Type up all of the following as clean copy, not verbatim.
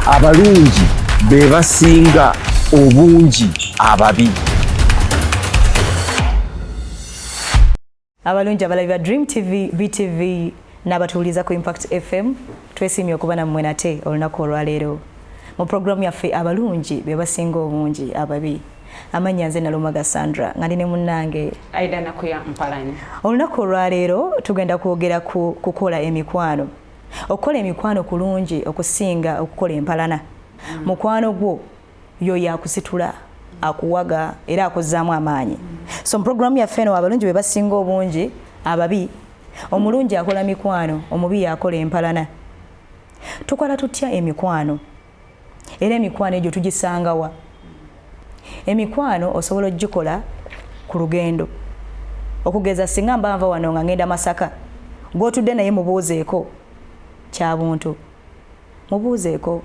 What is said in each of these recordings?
abalungi be basinga obungi ababi. Abalungi abalabi ba Dream TV, BTV n'abatuuliza ku Impact FM twesimye okuba nammwe nate olunaku olwaleero mu programu yaffe abalungi be basinga obungi ababi. Amanya nze Nalumaga Sandra nga ndi ne munnange Aida Nakuya Mpalanyi. Olunaku olwaleero tugenda kwogera ku kukola emikwano. Okukola emikwano kulungi okusinga okukola empalana. Mukwano gwo yo yakusitula akuwaga era akuzaamu amaanyi. So programu yaffe eno abalungi be basinga obungi ababi. Omulungi akola mikwano, omubi akola empalana. Tukola tutya emikwano? Era emikwano egyo tugisangawa? Emikwano osobola ogikola ku lugendo. Okugeza singa mbanva wano nga ngenda Masaka. Gw'otudde naye mubuuzeeko kya buntu. Mubuuzeeko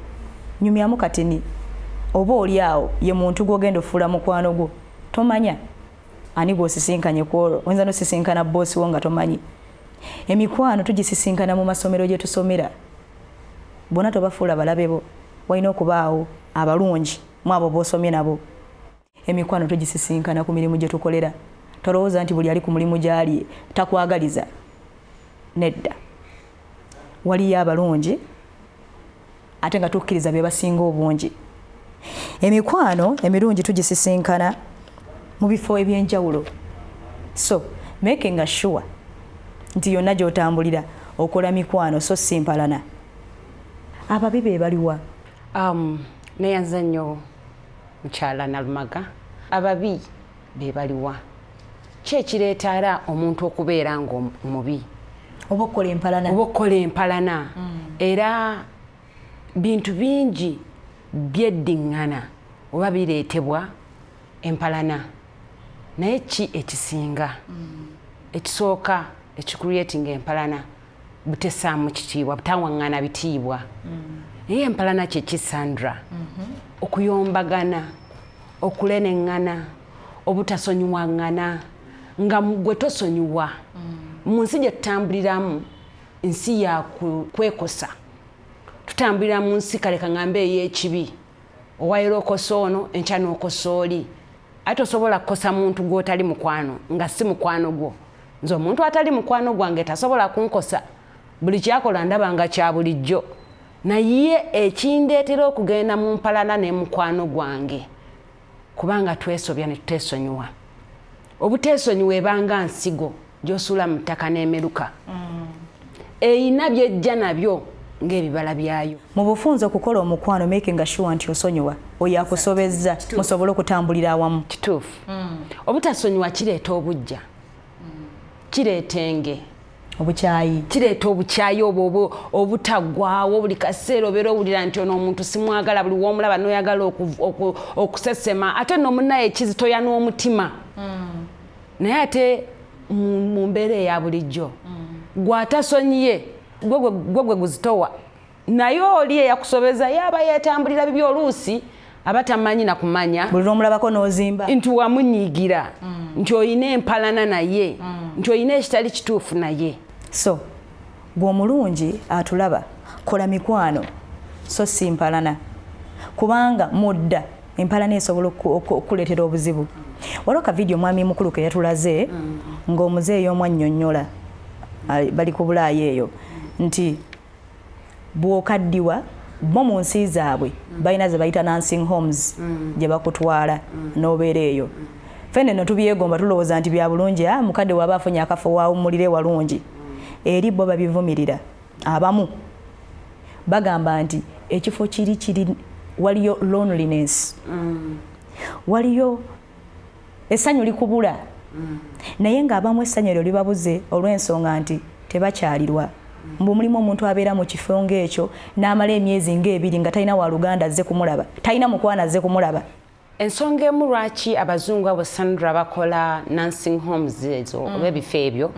nyumyamu katini. Oba oli awo ye muntu gw'ogenda ofuula mukwano gwo. Tomanya ani gw'osisinkanye kwolwo. Oyinza n'osisinkana boosi wo nga tomanyi. Emikwano tugisisinkana mu masomero gye tusomera. Bonna tobafuula balabe bo. Walina okubaawo abalungi mu abo b'osomye nabo. Emikwano tugisisinkana ku mirimu gye tukolera. Tolowooza nti buli ali ku mulimu gy'ali takwagaliza. Nedda. Waliyo abalungi ate nga tukkiriza be basinga obungi. Emikwano emirungi tugisisinkana mu bifo eby'enjawulo. So, making sure nti yonna gy'otambulira okola mikwano so si mpalana. Ababi be baliwa? Neyanza nnyo mukyala Nalumaga. Ababi be baliwa? Ki ekireetera omuntu okubeera ng'omubi? Oba okukola empalana. Oba okukola empalana. Era bintu bingi byeddiŋŋana oba bireetebwa empalana. Naye ki ekisinga? Ekisooka ekicreatinga empalana butessaamu kitiibwa, butawaŋŋana bitiibwa. Naye empalana kye ki Sandra? Okuyombagana, okuleneŋŋana, obutasonyiwaŋŋana, nga gwe tosonyiwa. Mu nsi gye tutambuliramu, nsi ya kwekosa. Tutambulira mu nsi kale kaŋŋambe ey'ekibi. Owayira okosa ono, enkya n'okosa oli. Ate osobola kukosa muntu gw'otali mukwano, nga si mukwano gwo. Nze omuntu atali mukwano gwange tasobola kunkosa. Buli kyakola ndaba nga kya bulijjo. Naye ekindeetera okugenda mu mpalana ne mukwano gwange. Kubanga twesobya ne tuteesonyiwa. Obuteesonyiwa ebanga nsigo gy'osuula mu ttaka n'emeruka. Eyina by'ejja nabyo ng'ebibala byayo. Mu bufunze okukola omukwano making sure nti osonyiwa oyo akusobezza musobole okutambulira awamu. Kituufu. Obutasonyiwa kireeta obujja. Kireeta enge. Obukyayi. Kireeta obukyayi obwo obutaggwaawo buli kaseera obeera owulira nti ono omuntu simwagala, buli w'omulaba n'oyagala okusesema ate n'omunnaye ekizitoya n'omutima. Naye ate mu mbeera eya bulijjo gwatasonyiye gwe guzitowa naye oli eyakusobeza yaba yeetambulira bibi oluusi aba tamanyi na kumanya buli lw'omulabako n'ozimba nti wamunyiigira nti oyina empalana naye nti oyina ekitali kituufu naye. So bw'omulungi atulaba kola mikwano so si mpalana kubanga mudda empalana esobola okuleetera obuzibu. Waliwo ka video mwami mukulu ke yatulaze ng'omuzeeyi omu annyonnyola bali ku Bulaayi eyo nti bw'okaddiwa bo mu nsi zaabwe balina ze bayita nursing homes gye bakutwala n'obeera eyo. Ffene no tubyegomba tulowooza nti bya bulungi mukadde waba afunye akafo waawummulire walungi. Eri bo babivumirira. Abamu bagamba nti ekifo kiri waliyo loneliness. Waliyo essanyu likubula. Naye ng'abamu essanyu eryo libabuze olw'ensonga nti tebakyalirwa. Mbu mulimu omuntu abeera mu kifo ng'ekyo n'amala emyezi ng'ebiri nga talina waluganda azze kumulaba, talina mukwano azze kumulaba. Ensonga emu lwaki abazungu abo Sandra bakola nursing homes ezo oba ebifo ebyo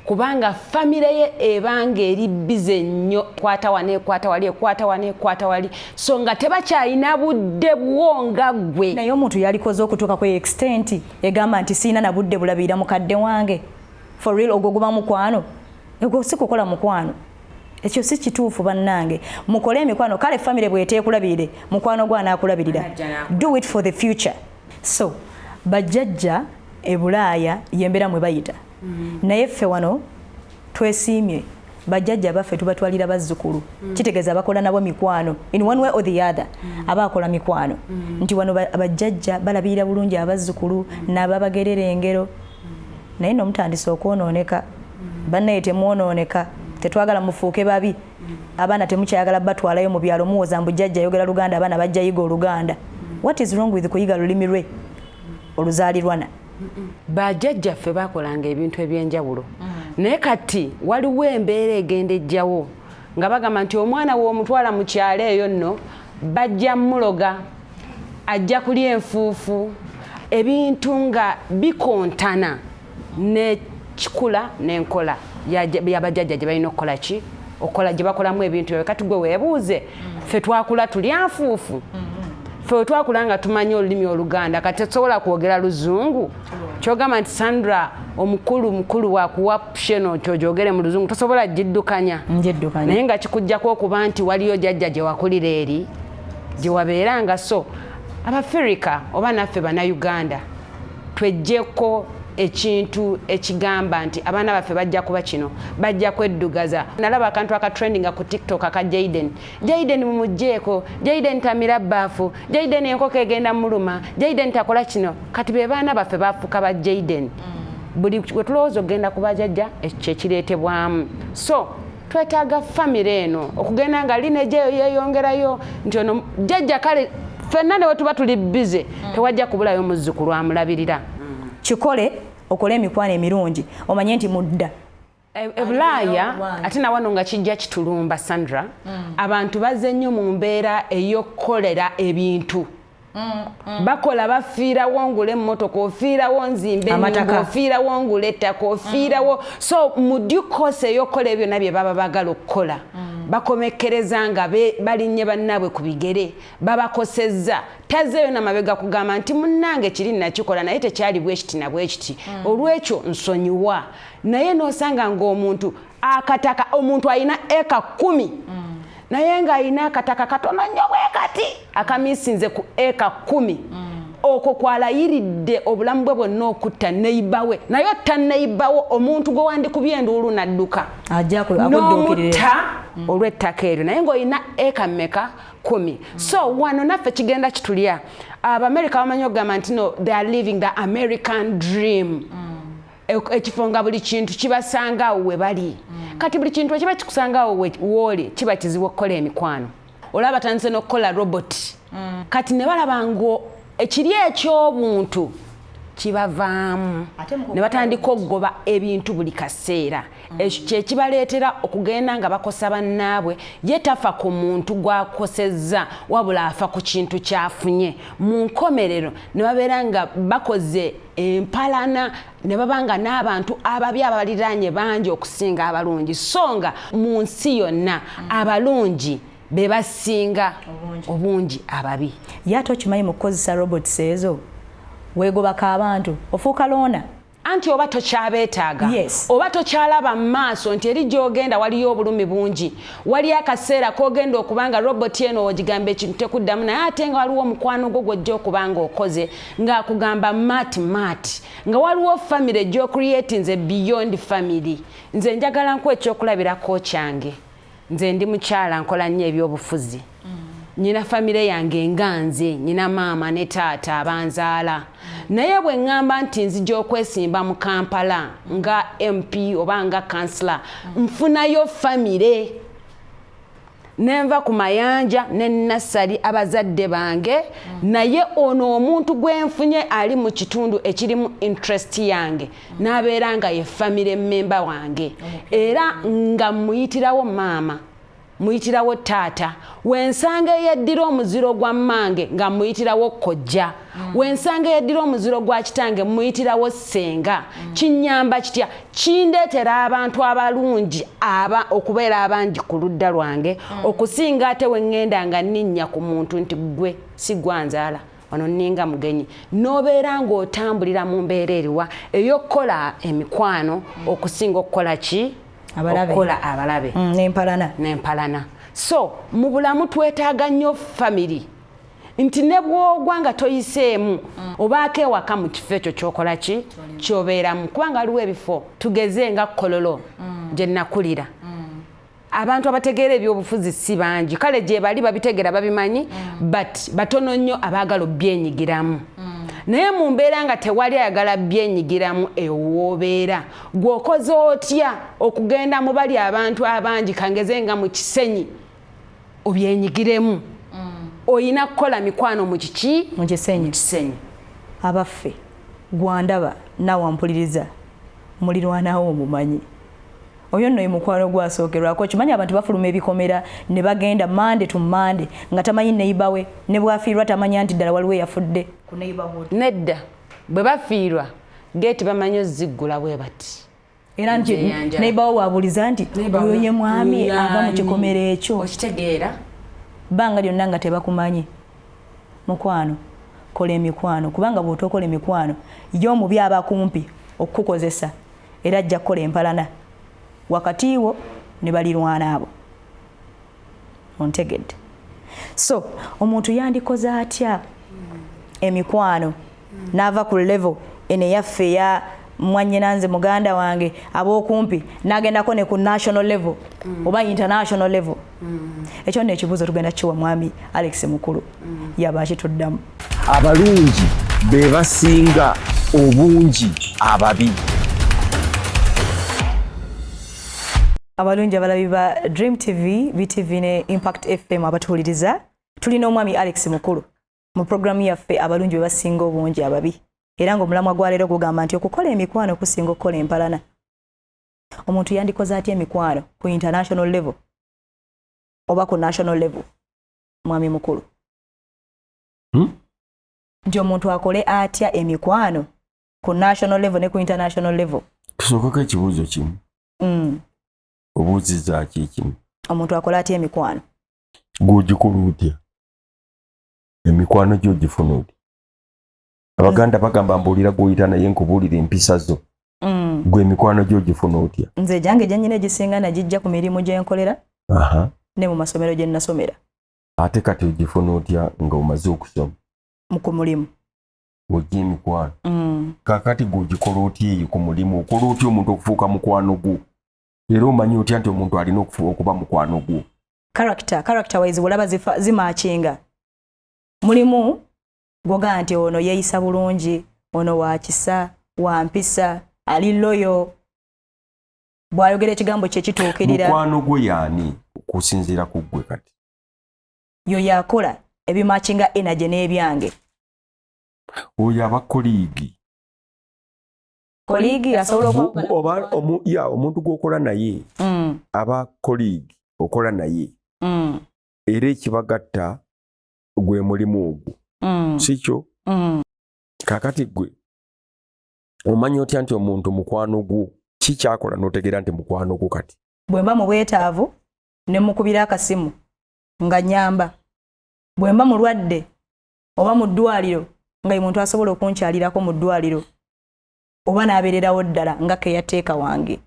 kubanga famire ye ebanga eri bize nnyo kwata wali so nga tebakyalina budde bwonga gwe. Naye omuntu yalikoze okutuuka ku extent egamba nti siina na budde bulabira mukadde wange. For real ogwo guba mukwano? Ego si kukola mukwano. ekyo si kituufu bannange mukole emikwano kale family bweteekulabirire mukwano gwa anaakulabirira do it for the future so bajjajja e Bulaaya yembeera mwe bayita naye ffe wano twesiimye bajjajja baffe tubatwalira bazzukulu kitegeeza abakola nabo mikwano in one way or the other abakola mikwano nti wano bajjajja balabirira bulungi abazzukulu n'ababagerera engero naye nomutandisa okwonooneka bannaye temwonooneka tetwagala mufuuke babi abaana temukyayagala batwalayo mu byalo muwoza mbujjajja ayogera Luganda abaana bajja yiga Oluganda what is wrong with kuyiga lulimi lwe oluzaalirwana bajjajja ffe bakolanga ebintu ebyenjawulo naye kati waliwo embeera egenda ejjawo nga bagamba nti omwana w'omutwala mu kyalo eyo nno bajja muloga ajja kulya enfuufu ebintu nga bikontana nekikula n'enkola yabajjajja gye balina okukola ki okola gye bakolamu ebintu ebyo kati gwe weebuuze ffe twakula tulya nfuufu ffe twakula nga tumanyi olulimi Oluganda kati tosobola kwogera Luzungu kyogamba nti Sandra omukulu wakuwa sheno kyojogere mu Luzungu tosobola jiddukanya naye nga kikujjako okuba nti waliyo jjajja gye wakulira eri gye wabeeranga so Abafirika oba naffe Bannayuganda twejjeko ekintu ekigamba nti abaana baffe bajja kuba kino bajja kweddugaza nalaba akantu akatrendinga ku TikTok aka Jayden mumugjeeko Jayden tamira bbaafu Jayden enkoko egenda muluma Jayden takola kino kati be baana baffe bafuuka ba Jayden buli we tulowooza okugenda ku bajjajja ekyo ekireetebwamu so twetaaga famire eno okugenda nga linejeyo yeeyongerayo nti ono jjajja kale ffenna ne we tuba tuli bize tewajja kubulayo muzzukulu amulabirira kikole okole emikwano emirungi omanye nti mudda e Bulaaya ate na wano nga kijja kitulumba Sandra abantu bazze nnyo mu mbeera ey'okkolera ebintu bakola bafiirawo ngule emmotoka ofiirawo nzimbe ennyumba ofiirawo ngule ettaka ofiirawo so mu due course ey'okkola ebyo nabye baba bagala okukola bakomekkereza nga balinnye bannaabwe ku bigere babakosezza tazeeyo namabega kugamba nti munnange kiri nakikola naye tekyali bwekiti na bwekiti olwekyo nsonyiwa naye n'osanga ng'omuntu akataka omuntu alina eka 10 naye ng'alina akataka katono nnyo bwe kati akamisinze ku eka 10 okwo kwalayiridde obulamu bwe bwonna okutta neibawe naye otta neibawo omuntu gwe wandikubye enduulu nadduka n'omutta olw'ettaka eryo naye ng'olina eka mmeka 10 so wano naffe kigenda kitulya Abamerika bamanyi okugamba nti no they are living the American dream ekifo nga buli kintu kibasangaawo we bali kati buli kintu ekiba kikusangaawo wooli kiba kizibu okukola emikwano olaba batandise n'okukola robot kati ne balaba ngo ekiri eky'obuntu kibavaamu ne batandika okugoba ebintu buli kaseera ekyo kye kibaleetera okugenda nga bakosa bannaabwe ye tafa ku muntu gw'akosezza wabula afa ku kintu kyafunye mu nkomerero ne babeera nga bakoze empalana ne babanga n'abantu ababi abaliraanye bangi okusinga abalungi so nga mu nsi yonna abalungi be basinga obungi ababi ye ate okimanyi mu kukozesa robots ezo weegobako abantu ofuuka loona anti oba tokyabeetaaga oba tokyalaba mu maaso nti eri gy'ogenda waliyo obulumi bungi waliyo akaseera k'ogenda okubanga roboti eno ogigamba ekintu tekuddamu naye ate nga waliwo omukwano gwo gw'ojja okuba nga okoze ng'akugamba maati nga waliwo famire gy'ocreatinze beyond family nze njagala nku ekyokulabirako kyange nze ndi mukyala nkola nnyo ebyobufuzi nyina famire yange nga nze nyina maama ne taata abanzaala naye bwe ŋŋamba nti nzija okwesimba mu Kampala nga MP oba nga kansula nfunayo famire nenva ku mayanja ne nassali abazadde bange naye ono omuntu gwenfunye ali mu kitundu ekirimu interest yange n'abeera nga ye famire member wange era nga muyitirawo maama muyitirawo taata wensanga yeddira omuziro gwa mmange nga muyitirawo kojja wensanga yeddira omuziro gwa kitange muyitirawo ssenga kinyamba kitya kindeetera abantu abalungi okubeera abangi ku ludda lwange okusinga ate wengenda nga nninnya ku muntu nti gwe si gwanzaala wano nninga mugenyi n'obeera ng'otambulira mu mbeera eriwa ey'okukola emikwano okusinga okukola ki okukola abalabe n'empalana. So mu bulamu twetaaga nnyo family nti ne bw'ogwa nga toyiseemu obaako ewaka mu kifo ekyo ky'okola ki ky'obeeramu kubanga waliwo ebifo tugeze nga Kololo gye nnakulira abantu abategeera ebyobufuzi si bangi kale gye bali babitegeera babimanyi but batono nnyo abaagala obyenyigiramu naye mu mbeera nga tewali ayagala byenyigiramu ewoobeera gw'okoze otya okugenda mu bali abantu abangi kangeze nga mu kisenyi obyenyigiremu oyina kukola mikwano mu kiki mu kisenyi abaffe gwandaba nawampuliriza mulirwanawo omumanyi oyo nno mukwano gwasookerwako kimanyi abantu bafuluma ebikomera ne bagenda mande to mande nga tamanyi neibawe ne bwafiirwa tamanya nti ddala waliwo yafudde ku neighborhood nedda bwe bafiirwa geeti bamanyi oziggula bwe bati era nti neighbor wabuliza nti oyo ye mwami ava mu kikomera ekyo okitegeera banga lyonna nga tebakumanyi mukwano kola emikwano kubanga bw'otokola emikwano y'omubi aba kumpi okukukozesa era ajja kukola empalana wakati wo ne balirwana abo ontegedde so omuntu yandikoze atya emikwano n'ava ku level ene yaffe ya mwannyinanze muganda wange ab'okumpi n'agendako ne ku national level oba international level ekyo nno ekibuuzo tugenda kiwa mwami Alex Mukulu yaba akituddamu abalungi be basinga obungi ababi. Abalungi abalabi ba Dream TV, BTV ne Impact FM abatuwuliriza tulina omwami Alex Mukulu mu programu yaffe abalungi be basinga obungi ababi era ng'omulamwa gwa leero gugamba nti okukola emikwano kusinga okukola empalana. Omuntu yandikoze atya emikwano ku international level oba ku national level mwami Mukulu? Nti omuntu akole atya emikwano ku national level ne ku international level? Tusookako ekibuuzo kimu. Obuuziza ki kimu? Omuntu akola atya emikwano? Gw'ogikola otya? Emikwano gyo gifuna otya? Abaganda bagamba mbuulira gw'oyita naye nkubuulira empisa zo. Gwe emikwano gyo gifuna otya? Nze gyange gyannyina egisinga nagijja ku mirimu gye nkolera ne mu masomero gye nasomera. Ate kati ogifuna otya nga omaze okusoma? Ku mulimu. Ogya emikwano. Kaakati gw'ogikola otya eyo ku mulimu? Okola otya omuntu okufuuka mukwano gwo? Era omanyi otya nti omuntu alina okuba mukwano gwo? Character wise olaba zimaakinga. Mulimu gwoga nti ono yeeyisa bulungi, ono wa kisa, wa mpisa, ali loyo. Bw'ayogera ekigambo kye kituukirira. Mukwano gwo yaani okusinziira ku ggwe kati? Yo yakola ebimaakinga energy n'ebyange. Oyo aba koligi. Koligi asobola oba omuntu gw'okola naye aba koligi okola naye era ekibagatta gwe mulimu ogwo sikyo? Kaakati gwe omanyi otya nti omuntu mukwano gwo ki kyakola n'otegeera nti mukwano gwo kati? Bwe mba mu bwetaavu ne mukubira akasimu nga nyamba, bwe mba mulwadde oba mu ddwaliro nga ye muntu asobola okunkyalirako mu ddwaliro oba n'abeererawo ddala nga keyateeka wange.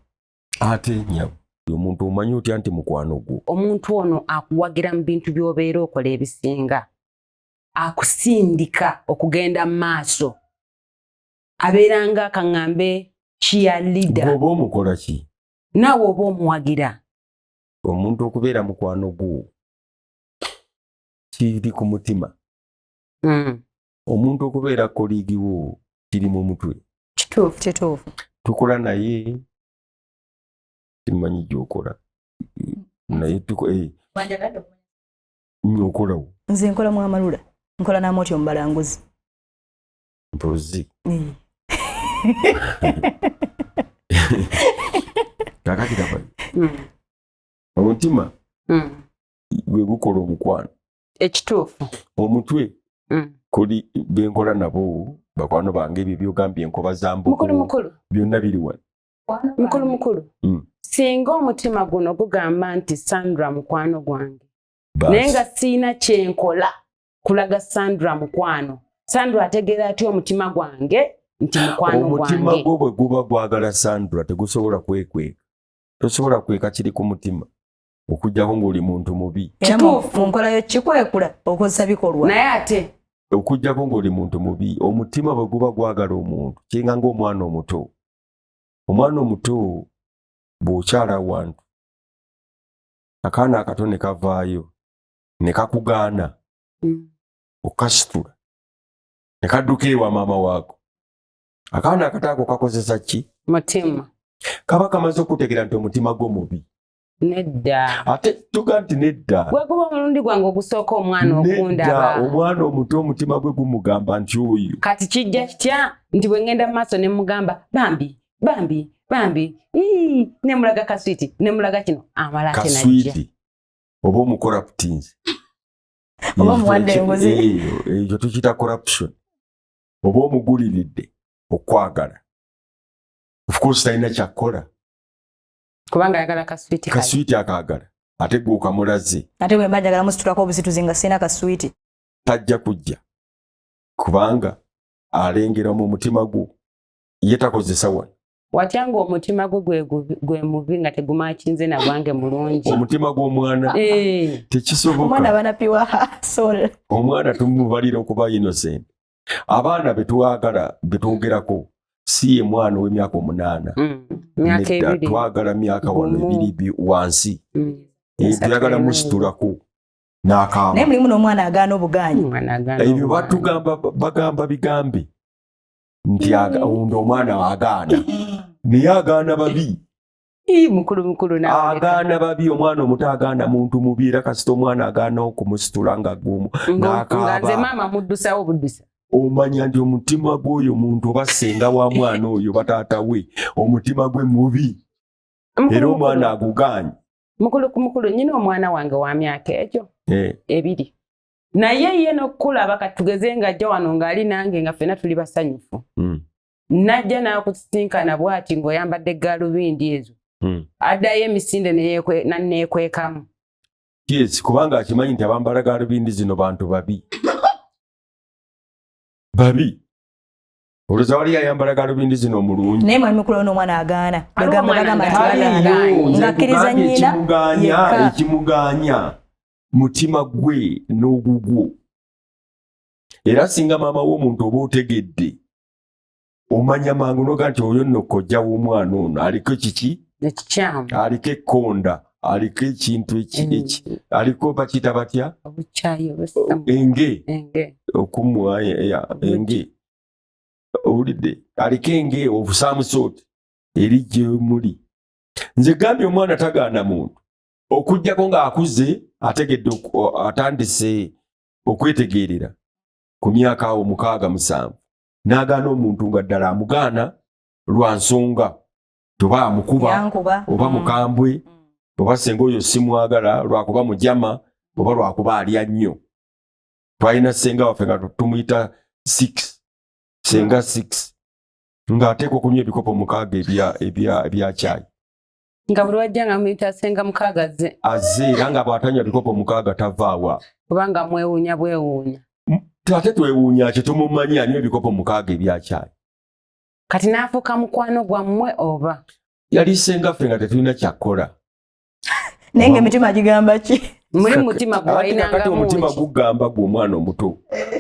Ate nyabo omuntu omanyi otya nti mukwano gwo? Omuntu ono akuwagira mu bintu by'obeera okola ebisinga, akusindika okugenda mu maaso, abeera nga akaŋŋambe cheerleader. Oba omukola ki? Naawe oba omuwagira. Omuntu okubeera mukwano gwo kiri ku mutima. Omuntu okubeera koligi wo kiri mu mutwe. Kituufu. Tukola naye timanyi gy'okola naye nyokolawo. Nze nkola mu amalula, nkola n'amotyo mu balanguzi. Mpozi. Kakati kabayi. Omutima gwe gukola omukwano. Ekituufu. Omutwe kuli benkola nabo bakwano bange ebyo byogambye enkoba za mbugo. Mukulu. Byonna biri wano. Mukulu. Singa omutima guno gugamba nti Sandra mukwano gwange. Naye nga siina kyenkola kulaga Sandra mukwano. Sandra ategeera atya omutima gwange nti mukwano gwange? Omutima gwo bwe guba gwagala Sandra tegusobola kwekweka. tosobola kweka kiri ku mutima okujjako ng'oli muntu mubi. Mu nkola yo kikwekula okozesa bikolwa. Naye ate okujjako ng'oli muntu mubi, omutima bwe guba gwagala omuntu kiringa ng'omwana omuto. Omwana omuto bw'okyala awantu akaana akato ne kavaayo ne kakugaana okasitula ne kadduka ewa maama waako, akaana akataako kakozesa ki? mutima. Kaba kamaze okutegeera nti omutima gwo mubi. Nedda. Ate tuga nti nedda. Gwe guba omulundi gwange ogusooka omwana okundaba. Omwana omuto omutima gwe gumugamba nti oyo. Kati kijja kitya nti bwe ngenda mu maaso ne mugamba bambi ne mulaga kaswiti ne mulaga kino amala ate najja. Kaswiti oba omukoraptinzi. Oba omuwadde engozi. Ekyo tukiyita corruption. Oba omuguliridde okwagala. Of course talina kyakkola. Kubanga ayagala kaswiti. Kaswiti akaagala. Ate gwe okamulaze. Ate bwe mba njagala musitulako obusituzi nga sina kaswiti. Tajja kujja. Kubanga alengera mu mutima gwo. Ye takozesa wano. Watyanga omutima gwe mubi nga tegumakinze na gwange mulungi. Omutima gw'omwana tekisoboka. Omwana banapiwa soul. Omwana tumubalira okuba innocent. Abaana betwagala betwogerako si ye mwana w'emyaka 8. Myaka 2. Twagala myaka 2 wansi. Tuyagala musitulako n'akaaba. Naye mulimu n'omwana agaana obugaanyi. Ebyo bagamba bigambe nti omwana agaana. Naye agaana babi. Mukulu nawe. Agaana babi, omwana omuto agaana muntu mubi era kasita omwana agaana okumusitula nga gumu n'akaaba. Nze maama muddusawo buddusa. Omanya nti omutima gw'oyo muntu oba ssenga wa mwana oyo bataata we omutima gwe mubi era omwana agugaanye. Mukulu nyina omwana wange wa myaka egyo 2 naye ye n'okulaba katugeze nga ajja wano ng'ali nange nga ffenna tuli basanyufu. Najja n'akusisinkana bw'ati ng'oyambadde gaalubindi ezo addayo emisinde neekwekamu. Yes, kubanga akimanyi nti abambala gaalubindi zino bantu babi. Babi. Olowooza wali ayambala gaalubindi zino omulungi. Naye mwami mukulu n'omwana agaana. Ngakkiriza nnyina ekimuganya mutima gwe n'ogugwo. Era singa maama w'omuntu oba otegedde omanya mangu noga nti oyo nno kojja w'omwana ono aliko kiki? Ekikyamu. Aliko ekkonda, aliko ekintu eki aliko bakiyita batya? Obukyayi enge. Enge. Owulidde aliko enge obusaamusooti erijje muli. Nze gambye omwana tagaana muntu okujjako ng'akuze ategedde atandise okwetegeerera ku myaka 67 n'agaana omuntu nga ddala amugaana lwa nsonga toba amukuba oba mukambwe oba senga oyo simwagala lwakuba mujama oba lwakuba alya nnyo. Twalina senga waffe nga tumuyita 6 senga 6 ng'ateekwa okunywa ebikopo 6 ebya caayi. Nga buli wajja nga muyita senga 6 azze era nga bw'atanywa bikopo 6 tavaawa. Kubanga mwewuunya bwewuunya. Ate twewuunya kye tumumanyi anywa ebikopo 6 ebya caayi. Kati n'afuuka mukwano gwammwe oba? Yali senga ffe nga tetulina kyakkola. Naye ng'emitima gigamba ki? Muri mutima gwayinangamu. Kati omutima gugamba gw'omwana omuto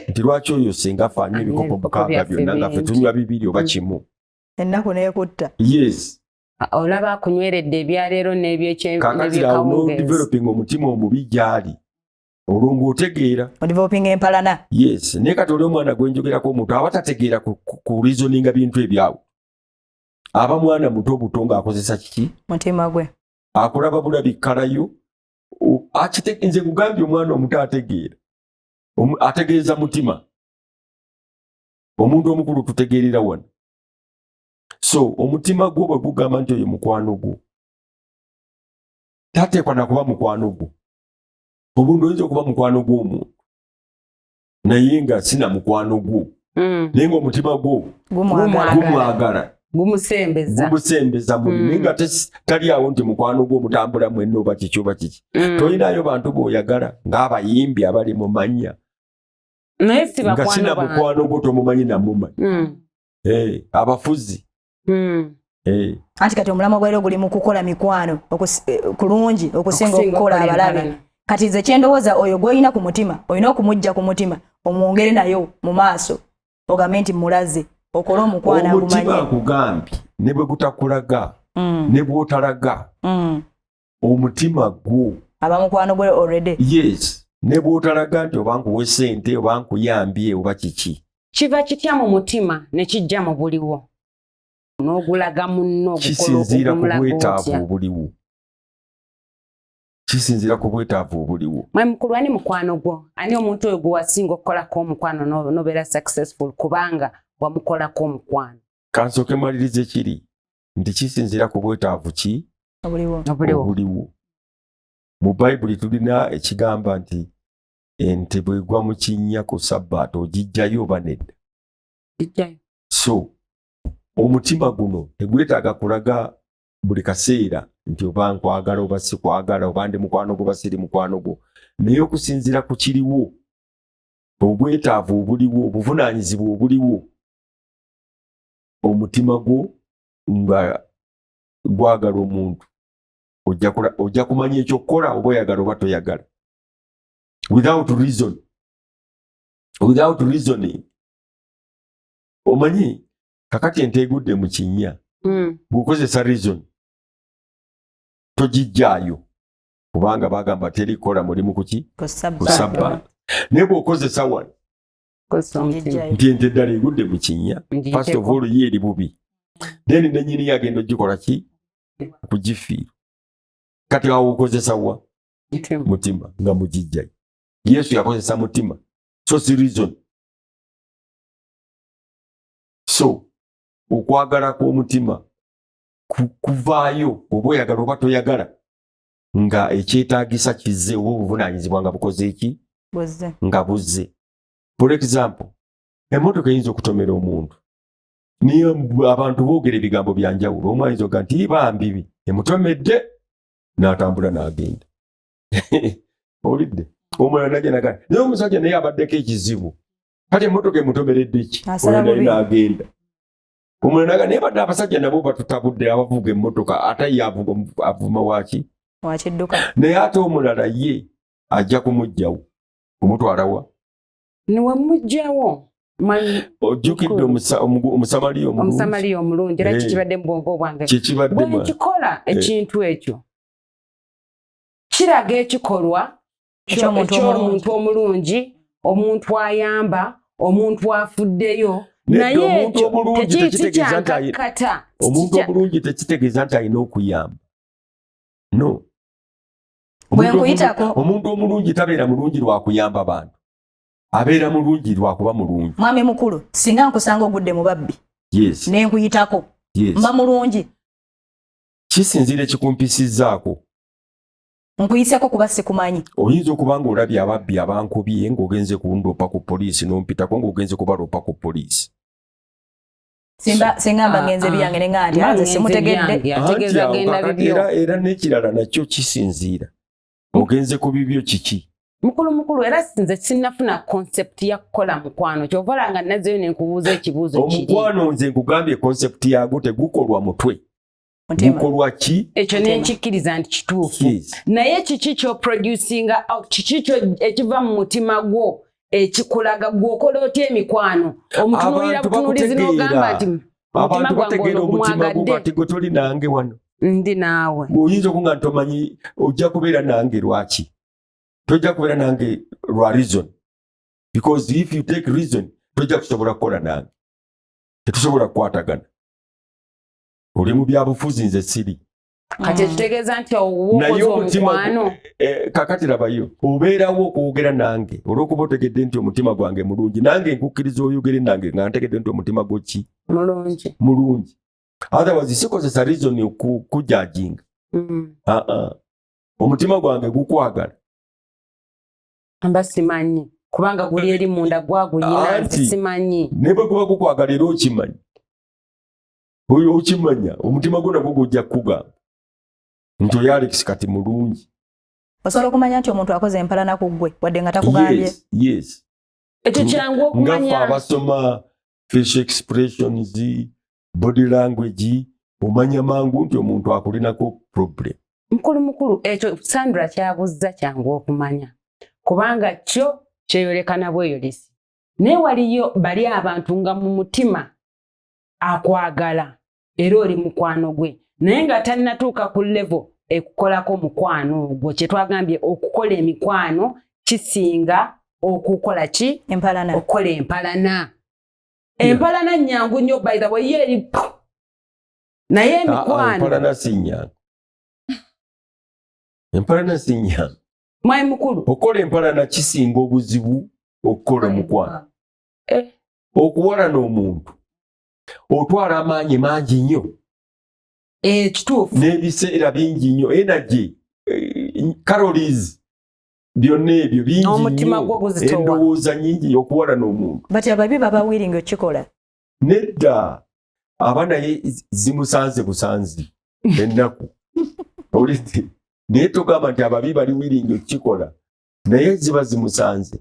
nti lwaki oyo senga ffe anywa ebikopo 6 byonna nga ffe tunywa 2 oba kimu. Ennaku neekutta. Yes. Olaba akunyweredde ebyaleero n'ebyekawungeezi. Kakati awo developing omutima omubi gy'ali. Olwo ng'otegeera. Developing empalana. Yes. Naye kati oli omwana gwe njogerako omuntu aba tategeera ku reasoninga bintu ebyawo. Aba mwana muto buto ng'akozesa kiki? Mutima gwe. Akulaba bulabi kkalayo. Nze kugambye omwana omuto ategeera. Ategeeza mutima. Omuntu omukulu tutegeerera wano. So omutima gwo bwe gugamba nti oyo mukwano gwo tateekwa na kuba mukwano gwo. Omuntu oyinza okuba mukwano gw'omuntu naye nga sina mukwano gwo. Naye ng'omutima gwo gumwagala gumusembeza muli naye nga tali awo nti mukwano gwo mutambula mwenna oba kiki oba kiki. Tolinayo bantu b'oyagala ng'abayimbi abali mu mannya nga sina mukwano gwo tomumanyi namumanyi. Abafuzi anti kati omulamwa gwero guli mu kukola mikwano kulungi okusinga okukola abalabe kati nze kyendowooza oyo gw'olina ku mutima olina okumujja ku mutima omwongere nayo mu maaso ogambe nti mulaze okole omukwano agumanye omutima akugambye ne bwe gutakulaga ne bw'otalaga omutima gwo abamukwano gwe already yes ne bw'otalaga nti oba nkuwe ssente oba nkuyambye oba kiki kiva kitya mu mutima ne kijja mu buliwo n'ogulaga munno kisinziira ku bwetaavu obuliwo kisinziira ku bwetaavu obuliwo mwe mukulu ani mukwano gwo ani omuntu oyo gwe wasinga okukolako omukwano nobeera successful kubanga wamukolako omukwano kansooke malirize kiri nti kisinziira ku bwetaavu ki obuliwo mu bayibuli tulina ekigamba nti ente bwegwa mu kinnya ku Sabbaato ogijjayo oba nedda so omutima guno tegwetaaga kulaga buli kaseera nti oba nkwagala oba sikwagala oba ndi mukwano gwo oba siri mukwano gwo naye okusinziira ku kiriwo obwetaavu obuliwo obuvunaanyizibwa obuliwo omutima gwo nga gwagala omuntu ojja kumanya ekyokukola oba oyagala oba toyagala without reasoning omanyi kakati ente egudde mu kinnya bw'okozesa reason togijjaayo kubanga bagamba terikola mulimu kuki ku Sabbaato naye bw'okozesa wano nti ente eddala egudde mu kinnya first of all ye eri bubi then nenyini yagenda ogikola ki kugifiira kati awo okozesa wa mutima nga mugijjayo Yesu yakozesa mutima so si reason so okwagala kw'omutima kuvaayo oba oyagala oba toyagala nga ekyetaagisa kizze oba obuvunaanyizibwa nga bukoze eki nga buzze for example emmotoka eyinza okutomera omuntu niye abantu boogera ebigambo byanjawulo omu ayinza oga nti bambibi emutomedde n'atambula n'agenda olidde omulala najja naga naye omusajja naye abaddeko ekizibu kati emmotoka emutomeredde ki olinaye n'agenda omulala naga naye badde abasajja nabo batutabudde abavuga emmotoka ate ye avuma waki wakidduka naye ate omulala ye ajja kumugjawo kumutwalawa niwemugjawo ojjukidde omusamaliya omulungi era kikibadde mu bwongo bwange bwekikola ekintu ekyo kiraga ekikolwa eky'omuntu omulungi omuntu ayamba omuntu afuddeyo naye ekyo tekikikyankakata omuntu omulungi tekitegeeza nti alina okuyamba no omuntu omulungi tabeera mulungi lwakuyamba bantu abeera mulungi lwakuba mulungi mwami mukulu singa nkusanga ogudde mu babbi nenkuyitako mba mulungi kisinziira ekikumpisizzaako nkuyiseko kuba sikumanyi oyinza okuba ng'olabye ababbi abankubye ng'ogenze kundoopa ku poliisi n'ompitako ng'ogenze kubaloopa ku poliisi singa mba ngenze byange nenga nti anze simutegedde era n'ekirala nakyo kisinziira ogenze ku bibyo kiki mukulu era nze sinnafuna concept ya kukola mukwano kyova olanga nazzeyo nenkubuuza ekibuuzo kiri omukwano nze nkugambye concept yagwo tegukolwa mutwe gukolwa ki ekyo nenkikkiriza nti kituufu naye kiki kyoproducinga out kiki kyo ekiva mu mutima gwo ekikulaga gwokola otya emikwano omutunuulira butunuulizi n'ogamba nti abantu bategeera omutima gwo kati gwe toli nange wano ndi naawe oyinza okunga ntomanyi ojja kubeera nange lwaki tojja kubeera nange lwa reason because if you take reason tojja kusobola kukola nange tetusobola kukwatagana oli mu byabufuzi nze siri kati ekitegeeza nti owokoze omukwano kakati labayo obeerawo okwogera nange olw'okuba otegedde nti omutima gwange mulungi nange nkukkiriza oyogere nange nga ntegedde nti omutima gwo ki mulungi otherwise sikozesa reason okujajinga omutima gwange gukwagala amba simanyi kubanga guli eri munda gwaguyina nti simanyi ne bwe kuba gukwagala era okimanyi oyo okimanya omutima gwo nagwo gujja kukugamba nti oyo Alex kati mulungi osobola okumanya nti omuntu akoze empalana ku ggwe wadde nga takugambye ekyo kyangu okumanya ngaffe abasoma facial expressions body language omanya mangu nti omuntu akulinako problem. Mukulu ekyo Sandra kyabuzza kyangu okumanya kubanga kyo kyeyolekana bweyolesi naye waliyo bali abantu nga mu mutima akwagala era oli mukwano gwe naye nga tannatuuka ku level ekukolako mukwano ogwo kye twagambye okukola emikwano kisinga okukola ki empalana okukola empalana empalana nnyangu nnyo by the way eri naye emikwano empalana si nnyangu mwayi mukulu okola empalana kisinga obuzibu okukola mukwano okuwalana omuntu otwala amaanyi mangi nnyo kituufu n'ebiseera bingi nnyo energy calories byonna ebyo bingi nnyo endowooza nyingi okuwalana omuntu bati ababi baba willing okikola nedda aba naye zimusanze busanzi ennaku olidde naye togamba nti ababi bali willing okukikola naye ziba zimusanze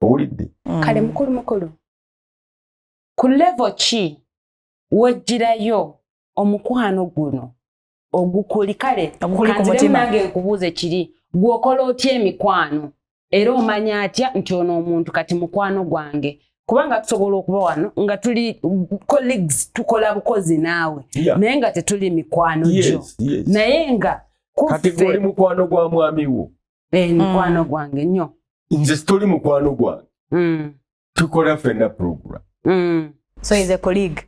owulidde kale mukulu ku level ki wejjirayo omukwano guno ogukuli kale kanzirenange nkubuuze kiri gwokola otya emikwano era omanya atya nti ono omuntu kati mukwano gwange kubanga tusobola okuba wano nga tuli colleagues tukola bukozi naawe naye nga tetuli mikwano gyo naye nga kati goli mukwano gwa mwami wo mukwano gwange nnyo nze tuli mukwano gwange tukola fenna program so is a colleague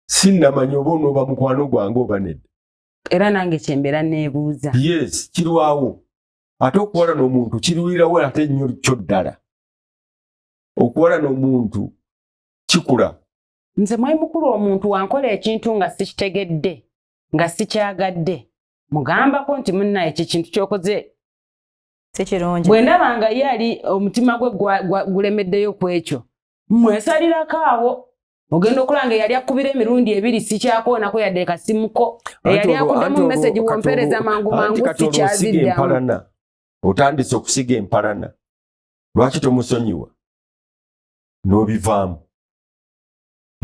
sinnamanya oba onooba mukwano gwange oba nedda era nange kyembeera neebuuza yes kirwawo ate okuwalana omuntu kiruwirawo ate nnyo kyo ddala okuwalana omuntu kikula nze mwayi mukulu omuntu wankola ekintu nga sikitegedde nga sikyagadde mugambako nti munnaye ekyo kintu kyokoze sikirungi bwe ndabanga ye ali omutima gwe gulemeddeyo ku ekyo mwesalirako awo ogenda okulanga eyali akubira emirundi ebiri sikyakoonako yadde ekasimuko eyali akuddemu meseji wompereza mangu sikyaziddamu otandise okusiga empalana lwaki tomusonyiwa n'obivaamu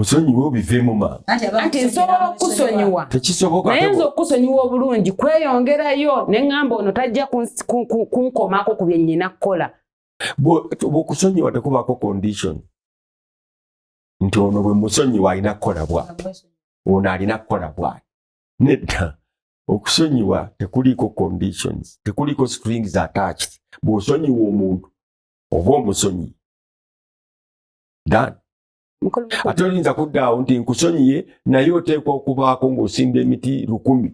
musonyiwa obiveemu mangu anti nsobola okukusonyiwa tekisoboka naye nza okukusonyiwa obulungi kweyongerayo ne ŋŋamba ono tajja kunkomako ku bye nnyina kukola bw'okusonyiwa tekubaako condition nti ono bwe musonyiwa alina kukola bwati ono alina kukola bwati nedda okusonyiwa tekuliiko conditions tekuliiko strings attached bw'osonyiwa omuntu oba omusonyi dan ate oyinza kuddaawo nti nkusonyiye naye oteekwa okubaako ng'osimba emiti 100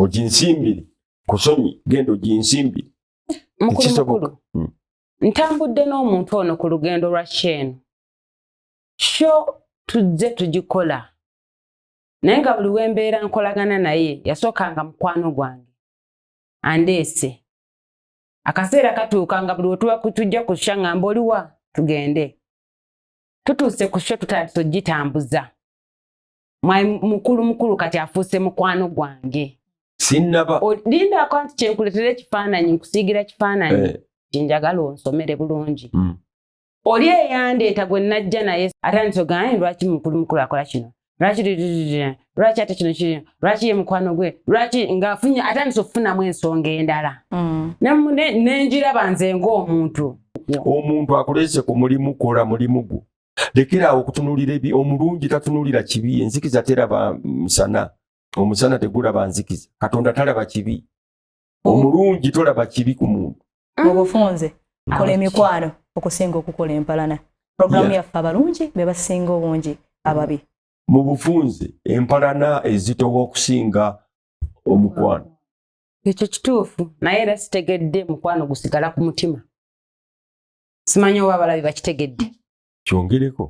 oginsimbire kusonyi genda oginsimbire mukulu ntambudde n'omuntu ono ku lugendo lwa Shane sho tujje tugikola naye nga buli wembeera nkolagana naye yasookanga mukwano gwange andeese akaseera katuuka nga buli wetuba tujja ku sha ngamba oliwa tugende tutuuse ku sho tutandise ogitambuza mukulu kati afuuse mukwano gwange sinnaba lindaako nti kyenkuletera ekifaananyi nkusiigira kifaananyi kinjagala onsomere bulungi oli eyandeeta gwe najja naye atandise ogambye lwaki mukulu akola kino lwaki ate kino kiri lwaki ye mukwano gwe lwaki ngaafunye atandise okufunamu ensonga endala nenjiraba nze ng'omuntu akulese ku mulimu kola mulimu gwo lekerawo okutunulira ebi omulungi tatunulira kibi enzikiza teraba musana omusana tegulaba nzikiza katonda talaba kibi omulungi tolaba kibi ku muntu obufunze kola emikwano okusinga okukola empalana programu yaffe abalungi be basinga obungi ababi mu bufunze empalana ezitowa okusinga omukwano ekyo kituufu naye era sitegedde mukwano gusigala ku mutima simanyi oba abalabi bakitegedde kyongereko